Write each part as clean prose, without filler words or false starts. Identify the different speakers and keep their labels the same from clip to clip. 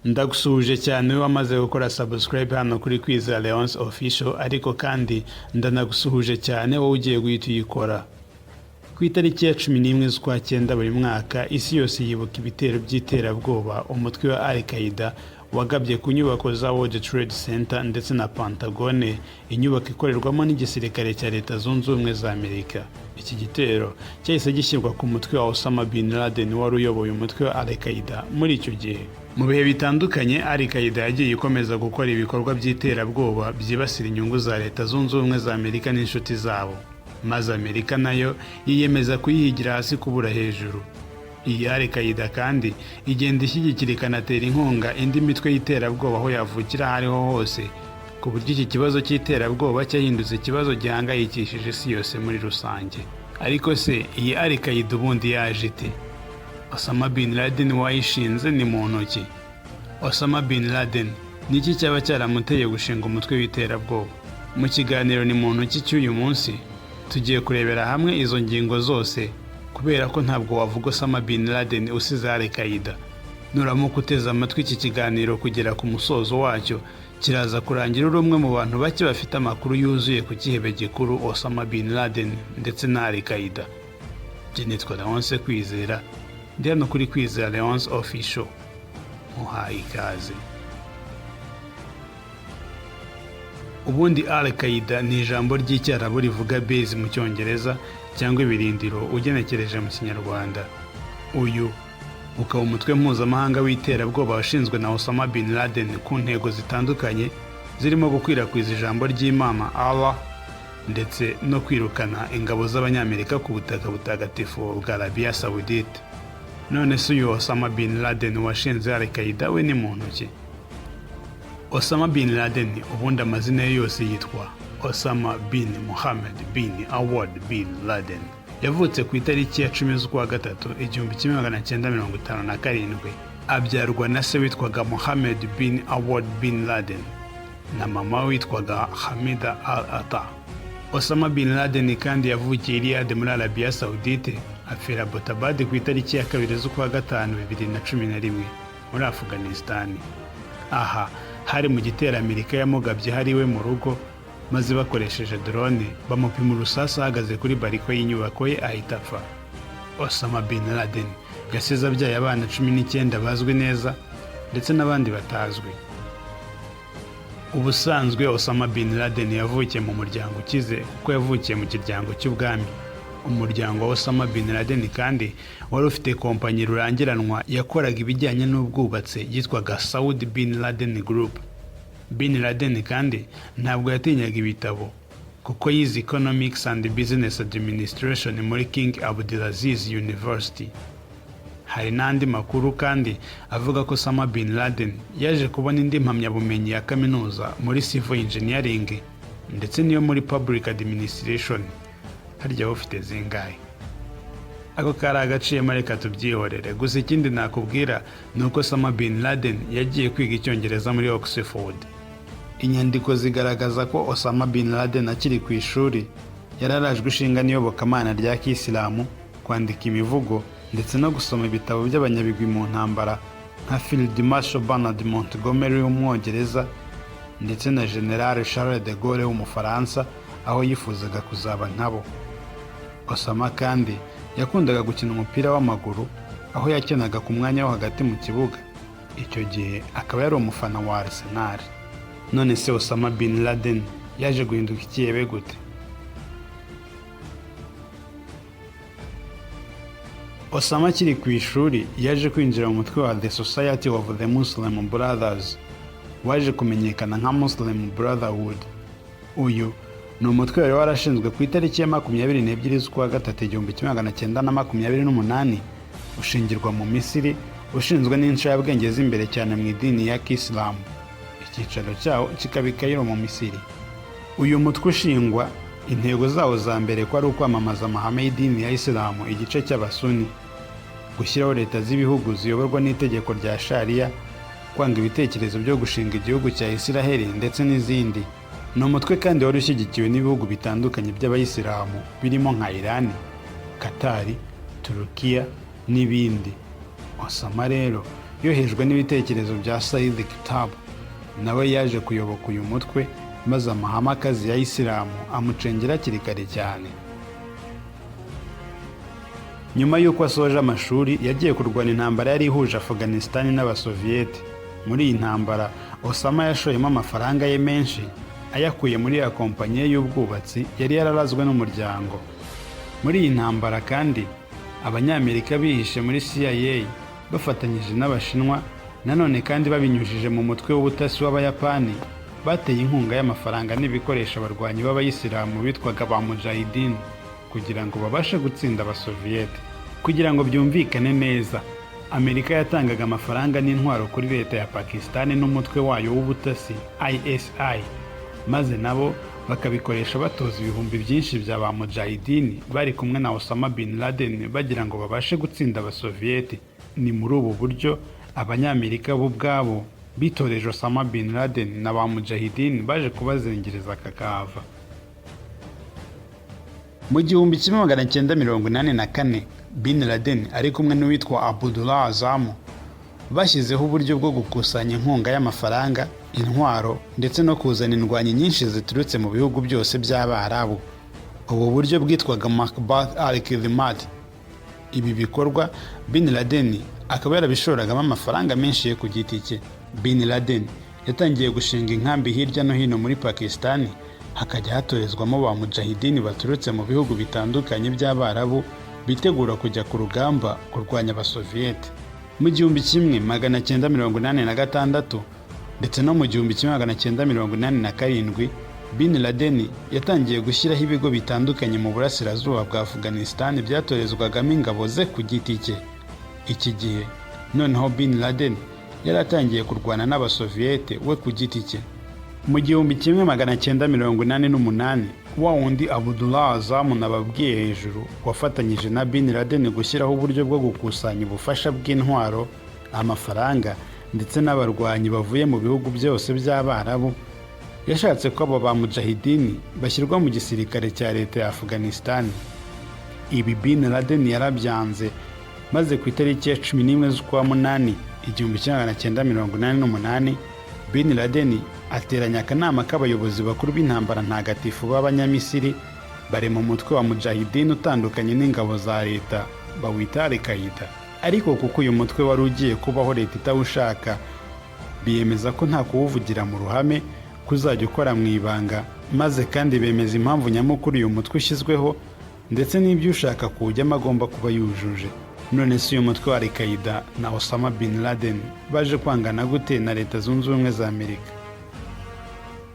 Speaker 1: Ndagusuhuje cyane wamaze gukora subscribe hano kuri Kwizera Leonce Official, ariko kandi ndanagusuhuje cyane wowe ugiye guhita uyikora. Ku itariki ya 11 z'ukwa 9 buri mwaka isi yose yibuka ibitero by'iterabwoba umutwe wa Al-Qaeda wagabye ku nyubako za World Trade Center ndetse na Pentagon, inyubako ikorerwamo n'igisirikare cya Leta Zunze Ubumwe za Amerika. Iki gitero cyahise gishyirwa ku mutwe wa Osama bin Laden wari uyoboye umutwe wa Al-Qaeda muri icyo gihe. Mu bihe bitandukanye Al-Qaeda yagiye ikomeza gukora ibikorwa by'iterabwoba byibasira inyungu za Leta Zunze Ubumwe za Amerika n'inshuti zabo, maze Amerika nayo yiyemeza kuyihigira hasi kubura hejuru. Iyi Al-Qaeda kandi igenda ishyigikira ikanatera inkunga indi mitwe y'iterabwoba aho yavukira aho ariho hose, ku buryo iki kibazo cy'iterabwoba cyahindutse ikibazo gihangayikishije isi yose muri rusange. Ariko se iyi Al-Qaeda ubundi yaje ite? Osama bin Laden wayishinze ni muntu ki? Osama bin Laden ni iki cyaba cyaramuteye gushinga umutwe w'iterabwoba? Mu kiganiro ni muntu ki cy'uyu munsi tugiye kurebera hamwe izo ngingo zose, kubera ko ntabwo wavuga Osama bin Laden usize Al-Qaeda. Nuramuka uteze amatwi iki kiganiro kugera ku musozo wacyo, kiraza kurangira uri umwe mu bantu bake bafite amakuru yuzuye ku gihebe gikuru Osama bin Laden ndetse na Al-Qaeda. Njye nitwa Leonce Kwizera, ndi hano kuri Kwizera Leonce Official. Muhaye ikaze. Ubundi Al-Qaeda ni ijambo ry'icyarabu rivuga base mu cyongereza cyangwa ibirindiro ugenekereje mu kinyarwanda. Uyu ukaba umutwe mpuzamahanga w'iterabwoba washinzwe na Osama bin Laden ku ntego zitandukanye, zirimo gukwirakwiza ijambo ry'Imana Allah ndetse no kwirukana ingabo z'Abanyamerika ku butaka butagatifu bwa Arabia Saudite. None se uyu Osama bin Laden washinze Al-Qaeda we ni muntu ki? Osama bin Laden ubundi amazina ye yose yitwa Osama bin Mohammed bin Awad bin Laden. Yavutse ku itariki ya 10 z'ukwa 3 1957, abyarwa na se witwaga Mohammed bin Awad bin Laden na mama witwaga Hamida al-Ata. Osama bin Laden kandi yavukiye i Riyadh muri Arabia Saudite, apfira Abbottabad ku itariki ya 2 z'ukwa 5 2011 muri Afghanistan. Aha hari mu gitero Amerika yamugabye hariwe mu rugo, maze bakoresheje drone bamupima urusasa ahagaze kuri bariko y'inyubako ye ahita apfa. Osama bin Laden yasize abyaye abana 19 bazwi neza ndetse n'abandi batazwi. Ubusanzwe Osama bin Laden yavukiye mu muryango ukize kuko yavukiye mu kiryango cy'ubwami. Umuryango wa Osama bin Laden kandi wari ufite kompanyi rurangiranwa yakoraga ibijyanye n'ubwubatsi yitwaga Saud bin Laden Group. Bin Laden kandi ntabwo yatinyaga ibitabo kuko yize Economics and Business Administration muri King Abdulaziz University. Hari n'andi makuru kandi avuga ko Osama bin Laden yaje kubona indi mpamyabumenyi ya kaminuza muri Civil Engineering ndetse n'iyo muri Public Administration. Harya ufite zingahe? Ako kari agaciyemo reka tubyihorere. Gusa ikindi nakubwira ni uko Osama bin Laden yagiye kwiga icyongereza muri Oxford. Inyandiko zigaragaza ko Osama bin Laden akiri ku ishuri yararajwe ishinga n'iyobokamana rya Kisilamu, kwandika imivugo ndetse no gusoma ibitabo by'abanyabigwi mu ntambara nka Field Marshal Bernard Montgomery w'Umwongereza ndetse na General Charles de Gaulle w'Umufaransa, aho yifuzaga kuzaba nkabo. Osama kandi yakundaga gukina umupira w'amaguru, aho yakinaga ku mwanya wo hagati mu kibuga. Icyo gihe akaba yari umufana wa Arsenal. None se Osama bin Laden yaje guhinduka ikiyebe gute? Osama akiri ku ishuri yaje kwinjira mu mutwe wa The Society of the Muslim Brothers, waje kumenyekana nka Muslim Brotherhood. Uyu ni umutwe wari warashinzwe ku itariki ya 22 z'ukwa 3 1928, ushingirwa mu Misiri, ushinzwe n'incabwenge z'imbere cyane mu idini ya Kisilamu. Icyicaro cyawo kikaba i Cairo mu Misiri. Uyu mutwe ushingwa, intego zawo za mbere ko ari ukwamamaza amahame y'idini ya Isilamu igice cy'Abasuni, gushyiraho leta z'ibihugu ziyoborwa n'itegeko rya Sharia, kwanga ibitekerezo byo gushinga igihugu cya Isiraheli ndetse n'izindi. Ni umutwe kandi wari ushyigikiwe n'ibihugu bitandukanye by'Abayisilamu birimo nka Iran, Qatar, Turukiya n'ibindi. Osama rero yohejwe n'ibitekerezo bya Sayyid Qutb, nawe yaje kuyoboka uyu mutwe maze amahame akazi ya Isilamu amucengera hakiri kare cyane. Nyuma y'uko asoje amashuri yagiye kurwana intambara yari ihuje Afghanistan n'Abasoviyete. Muri iyi ntambara Osama yashoyemo amafaranga ye menshi ayakuye muri ya kompanyi y'ubwubatsi yari yararazwe n'umuryango. Muri iyi ntambara kandi Abanyamerika bihishe muri CIA bafatanyije n'Abashinwa, nanone kandi babinyujije mu mutwe w'ubutasi w'Abayapani bateye inkunga y'amafaranga n'ibikoresho abarwanyi b'Abayisilamu bitwaga ba Mujahideen kugira ngo babashe gutsinda Abasoviyete. Kugira ngo byumvikane neza, Amerika yatangaga amafaranga n'intwaro kuri leta ya Pakistan n'umutwe wayo w'ubutasi ISI, maze nabo bakabikoresha batoza ibihumbi byinshi bya ba Mujahideen bari kumwe na Osama bin Laden bagira ngo babashe gutsinda Abasoviyete. Ni muri ubu buryo Abanyamerika bo ubwabo bitoreje Osama bin Laden na ba Mujahideen baje kubazengereza kakahava. Mu 1984 Bin Laden ari kumwe n'uwitwa Abdullah Azzam bashyizeho uburyo bwo gukusanya inkunga y'amafaranga, intwaro ndetse no kuzana indwanyi nyinshi ziturutse mu bihugu byose by'Abarabu. Ubu buryo bwitwaga Makbat al-Khidmat. Ibi bikorwa Bin Laden akaba yarabishoragamo amafaranga menshi ye ku giti cye. Bin Laden yatangiye gushinga inkambi hirya no hino muri Pakistan, hakajya hatorezwamo ba Mujahideen baturutse mu bihugu bitandukanye by'Abarabu bitegura kujya ku rugamba kurwanya Abasoviyete. Mu 1986 ndetse no mu 1987 Bin Laden yatangiye gushyiraho ibigo bitandukanye mu burasirazuba bwa Afghanistan byatorezwagamo ingabo ze ku giti cye. Iki gihe noneho Bin Laden yaratangiye kurwana n'Abasoviyete we ku giti cye. Mu 1988 wa wundi Abdullah Azzam nababwiye hejuru wafatanyije na Bin Laden gushyiraho uburyo bwo gukusanya ubufasha bw'intwaro, amafaranga ndetse n'abarwanyi bavuye mu bihugu byose by'Abarabu, yashatse ko abo ba Mujahideen bashyirwa mu gisirikare cya leta ya Afghanistan. Ibi Bin Laden yarabyanze, maze ku itariki ya 11 z'ukwa munani 1988 Bin Laden ateranya akanama k'abayobozi bakuru b'intambara ntagatifu b'Abanyamisiri bari mu mutwe wa Mujahideen utandukanye n'ingabo za leta bawita Al-Qaeda. Ariko kuko uyu mutwe wari ugiye kubaho leta itawushaka, biyemeza ko nta kuwuvugira mu ruhame, kuzajya ukora mu ibanga, maze kandi bemeza impamvu nyamukuru uyu mutwe ushyizweho ndetse n'ibyo ushaka kuwujyamo agomba kuba yujuje. None se uyu mutwe wa Al-Qaeda na Osama bin Laden baje kwangana gute na Leta Zunze Ubumwe za Amerika?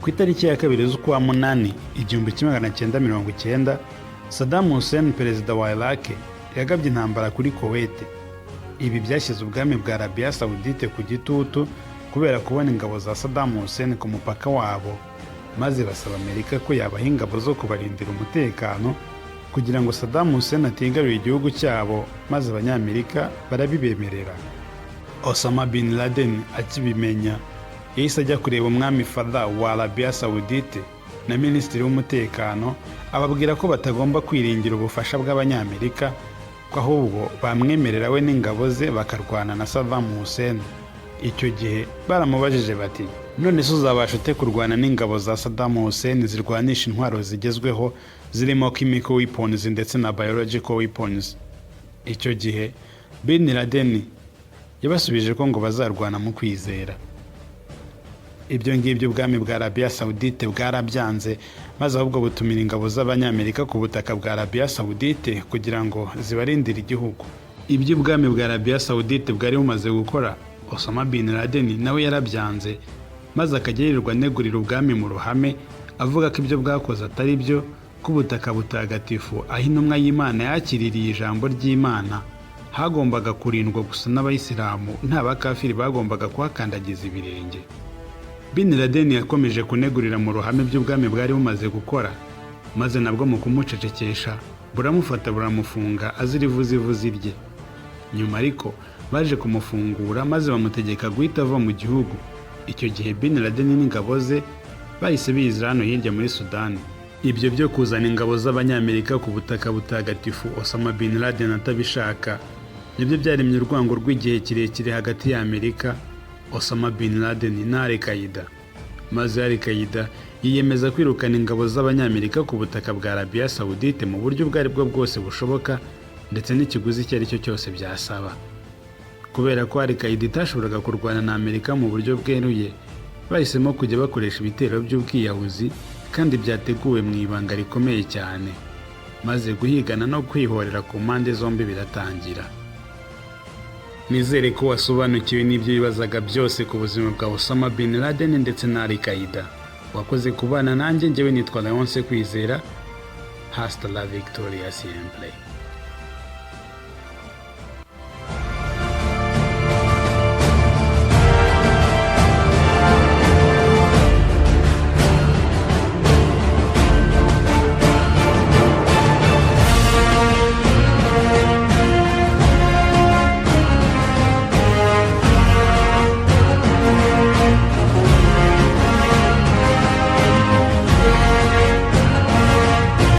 Speaker 1: Ku itariki ya 2 z'ukwa munani 1990 Saddam Hussein, perezida wa Iraq, yagabye intambara kuri Kuwait. Ibi byashyize ubwami bwa Arabia Saudite ku gitutu kubera kubona ingabo za Saddam Hussein ku mupaka wabo, maze basaba Amerika ko yabaha ingabo zo kubarindira umutekano kugira ngo Saddam Hussein atigarurire igihugu cyabo, maze Abanyamerika barabibemerera. Osama bin Laden akibimenya yahise ajya kureba umwami Faisal wa Arabia Saudite na minisitiri w'umutekano, ababwira ko batagomba kwiringira ubufasha bw'Abanyamerika, ko ahubwo bamwemerera we n'ingabo ze bakarwana na Saddam Hussein. Icyo gihe baramubajije bati, none se uzabasha ute kurwana n'ingabo za Saddam Hussein zirwanisha intwaro zigezweho zirimo chemical weapons ndetse na biological weapons? Icyo gihe Bin Laden yabasubije ko ngo bazarwana mu kwizera. Ibyo ngibyo ubwami bwa Arabia Saudite bwarabyanze, maze ahubwo butumira ingabo z'Abanyamerika ku butaka bwa Arabia Saudite kugira ngo zibarindire igihugu. Ibyo ubwami bwa Arabia Saudite bwari bumaze gukora, Osama bin Laden nawe yarabyanze, maze akagirirwa negurira ubwami mu ruhame, avuga ko ibyo bwakoze atari byo, ko ubutaka butagatifu aho intumwa y'Imana yakiririye ijambo ry'Imana hagombaga kurindwa gusa n'Abayisilamu, nta bakafiri bagombaga kuhakandagiza ibirenge. Bin Laden yakomeje kunegurira mu ruhame by'ubwami bwari bumaze gukora, maze nabwo mu kumucecekesha buramufata buramufunga azira ivuzivuzi rye. Nyuma ariko baje kumufungura maze bamutegeka guhita ava mu gihugu. Icyo gihe Bin Laden n'ingabo ze bahise biza hano hirya muri Sudani. Ibyo byo kuzana ingabo z'Abanyamerika ku butaka butagatifu Osama bin Laden atabishaka nibyo byaremye urwango rw'igihe kirekire hagati ya Amerika, Osama Bin Laden na Al-Qaeda. Maze Al-Qaeda yiyemeza kwirukana ingabo z'Abanyamerika ku butaka bwa Arabia Saudite mu buryo ubwo aribwo bwose bushoboka ndetse n'ikiguzi icyo ari cyo cyose byasaba. Kubera ko Al-Qaeda itashoboraga kurwana na Amerika mu buryo bweruye, bahisemo kujya bakoresha ibitero by'ubwiyahuzi kandi byateguwe mu ibanga rikomeye cyane, maze guhigana no kwihorera ku mpande zombi biratangira. Nizere ko wasobanukiwe n'ibyo bibazaga byose ku buzima bwa Osama Bin Laden ndetse na Al-Qaeda. Wakoze kubana nanjye, njyewe nitwa Leonce Kwizera. Hasta la victoria siempre.